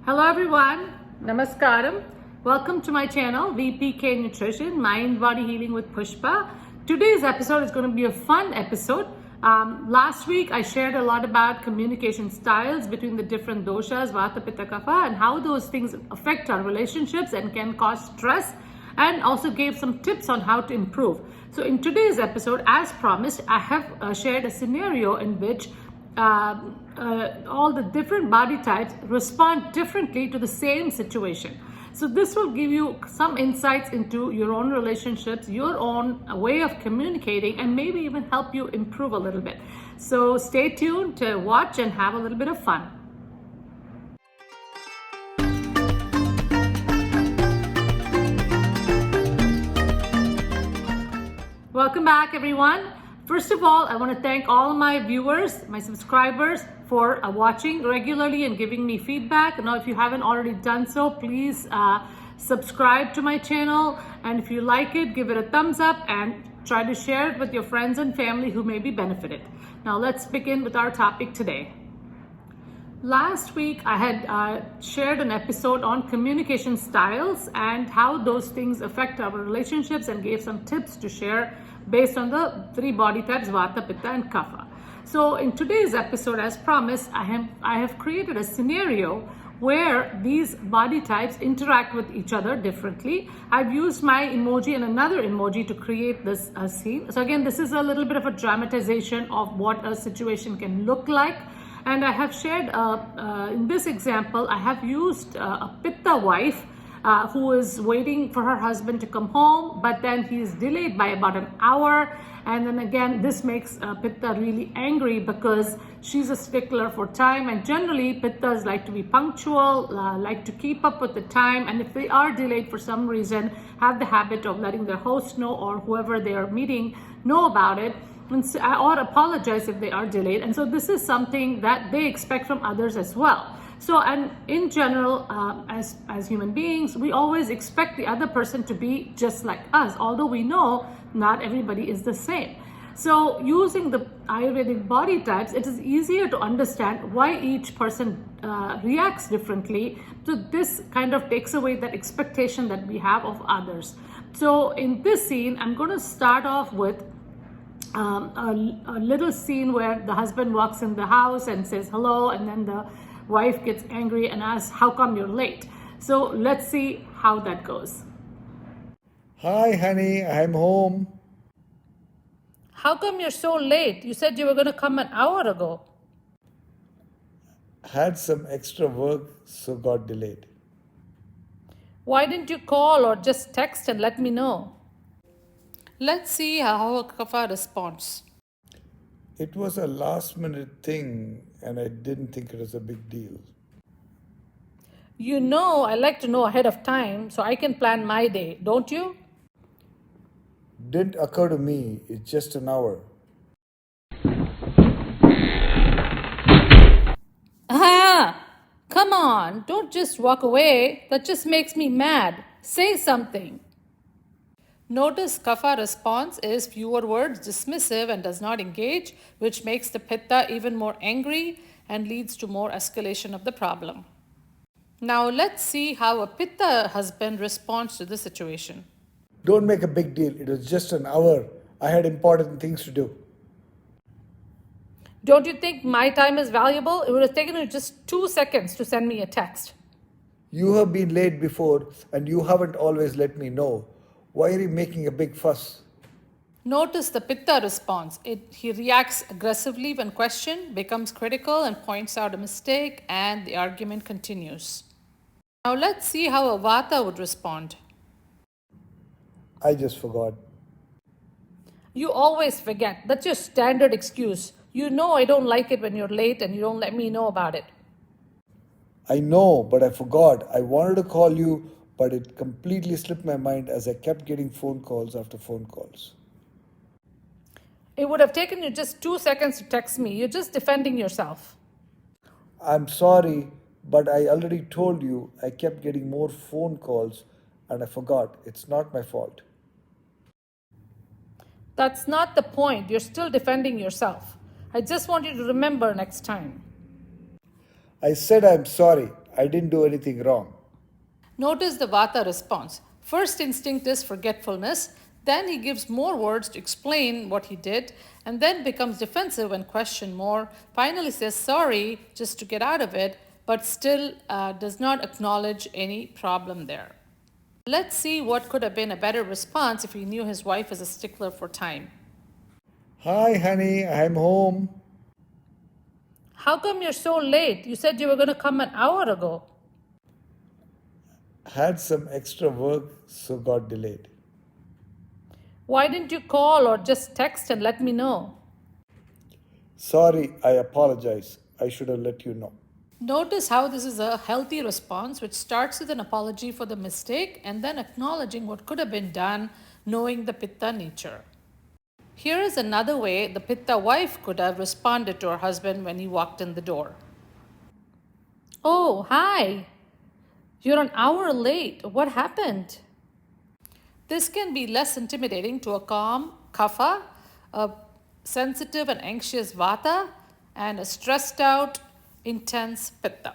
Hello everyone, Namaskaram. Welcome to my channel, VPK Nutrition, Mind Body Healing with Pushpa. Today's episode is going to be a fun episode. Last week I shared a lot about communication styles between the different doshas, Vata, Pitta, Kapha, and how those things affect our relationships and can cause stress, and also gave some tips on how to improve. So in today's episode, as promised, I have shared a scenario in which all the different body types respond differently to the same situation. So this will give you some insights into your own relationships, your own way of communicating, and maybe even help you improve a little bit. So stay tuned to watch and have a little bit of fun. Welcome back, everyone. First of all, I want to thank all my viewers, my subscribers for watching regularly and giving me feedback. Now, if you haven't already done so, please subscribe to my channel. And if you like it, give it a thumbs up and try to share it with your friends and family who may be benefited. Now, let's begin with our topic today. Last week, I had shared an episode on communication styles and how those things affect our relationships, and gave some tips to share based on the three body types, Vata, Pitta, and Kapha. So in today's episode, as promised, I have created a scenario where these body types interact with each other differently. I've used my emoji and another emoji to create this scene. So again, this is a little bit of a dramatization of what a situation can look like. And I have shared, in this example, I have used a Pitta wife who is waiting for her husband to come home, but then he is delayed by about an hour. And then again, this makes Pitta really angry because she's a stickler for time. And generally, Pittas like to be punctual, like to keep up with the time. And if they are delayed for some reason, have the habit of letting their host know or whoever they are meeting know about it, or apologize if they are delayed. And so this is something that they expect from others as well. So, and in general, as human beings, we always expect the other person to be just like us, although we know not everybody is the same. So using the Ayurvedic body types, it is easier to understand why each person reacts differently. So this kind of takes away that expectation that we have of others. So in this scene, I'm going to start off with a little scene where the husband walks in the house and says hello, and then the wife gets angry and asks, how come you're late? So let's see how that goes. Hi, honey, I'm home. How come you're so late? You said you were going to come an hour ago. Had some extra work, so got delayed. Why didn't you call or just text and let me know? Let's see how a Kapha responds. It was a last minute thing and I didn't think it was a big deal. You know, I like to know ahead of time so I can plan my day, don't you? Didn't occur to me, it's just an hour. Ah! Come on, don't just walk away. That just makes me mad. Say something. Notice Kapha response is fewer words, dismissive, and does not engage, which makes the Pitta even more angry and leads to more escalation of the problem. Now let's see how a Pitta husband responds to the situation. Don't make a big deal, it was just an hour. I had important things to do. Don't you think my time is valuable? It would have taken you just 2 seconds to send me a text. You have been late before and you haven't always let me know. Why are you making a big fuss? Notice the Pitta response. He reacts aggressively when questioned, becomes critical, and points out a mistake, and the argument continues. Now let's see how a Vata would respond. I just forgot. You always forget. That's your standard excuse. You know I don't like it when you're late and you don't let me know about it. I know, but I forgot. I wanted to call you, but it completely slipped my mind as I kept getting phone calls after phone calls. It would have taken you just 2 seconds to text me. You're just defending yourself. I'm sorry, but I already told you I kept getting more phone calls and I forgot. It's not my fault. That's not the point. You're still defending yourself. I just want you to remember next time. I said I'm sorry. I didn't do anything wrong. Notice the Vata response. First instinct is forgetfulness, then he gives more words to explain what he did, and then becomes defensive when questioned more. Finally says sorry just to get out of it, but still does not acknowledge any problem there. Let's see what could have been a better response if he knew his wife is a stickler for time. Hi, honey, I'm home. How come you're so late? You said you were going to come an hour ago. Had some extra work, so got delayed. Why didn't you call or just text and let me know? Sorry, I apologize. I should have let you know. Notice how this is a healthy response, which starts with an apology for the mistake and then acknowledging what could have been done, knowing the Pitta nature. Here is another way the Pitta wife could have responded to her husband when he walked in the door. Oh, hi. You're an hour late. What happened? This can be less intimidating to a calm Kapha, a sensitive and anxious Vata, and a stressed out, intense Pitta.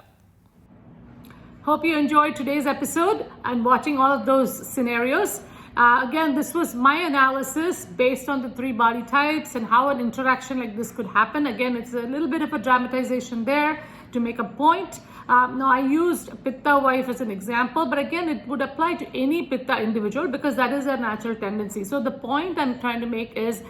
Hope you enjoyed today's episode and watching all of those scenarios. Again, this was my analysis based on the 3 body types and how an interaction like this could happen. Again, it's a little bit of a dramatization there to make a point. Now, I used Pitta wife as an example, but again, it would apply to any Pitta individual because that is a natural tendency. So the point I'm trying to make is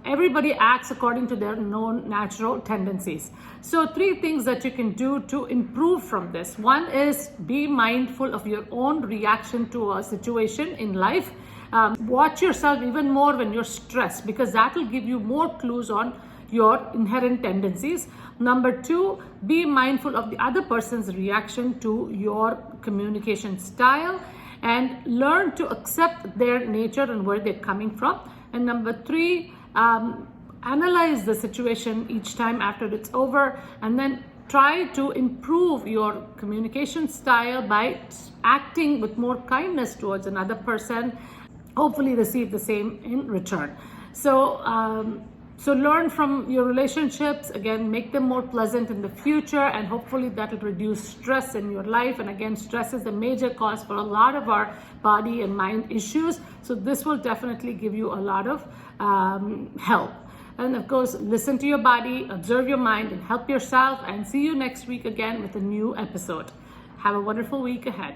everybody acts according to their known natural tendencies. So 3 things that you can do to improve from this. One is be mindful of your own reaction to a situation in life. Watch yourself even more when you're stressed because that will give you more clues on your inherent tendencies. Number 2, be mindful of the other person's reaction to your communication style and learn to accept their nature and where they're coming from. And number 3, analyze the situation each time after it's over and then try to improve your communication style by acting with more kindness towards another person. Hopefully receive the same in return. So learn from your relationships, again, make them more pleasant in the future, and hopefully that will reduce stress in your life. And again, stress is a major cause for a lot of our body and mind issues. So this will definitely give you a lot of help. And of course, listen to your body, observe your mind, and help yourself. And see you next week again with a new episode. Have a wonderful week ahead.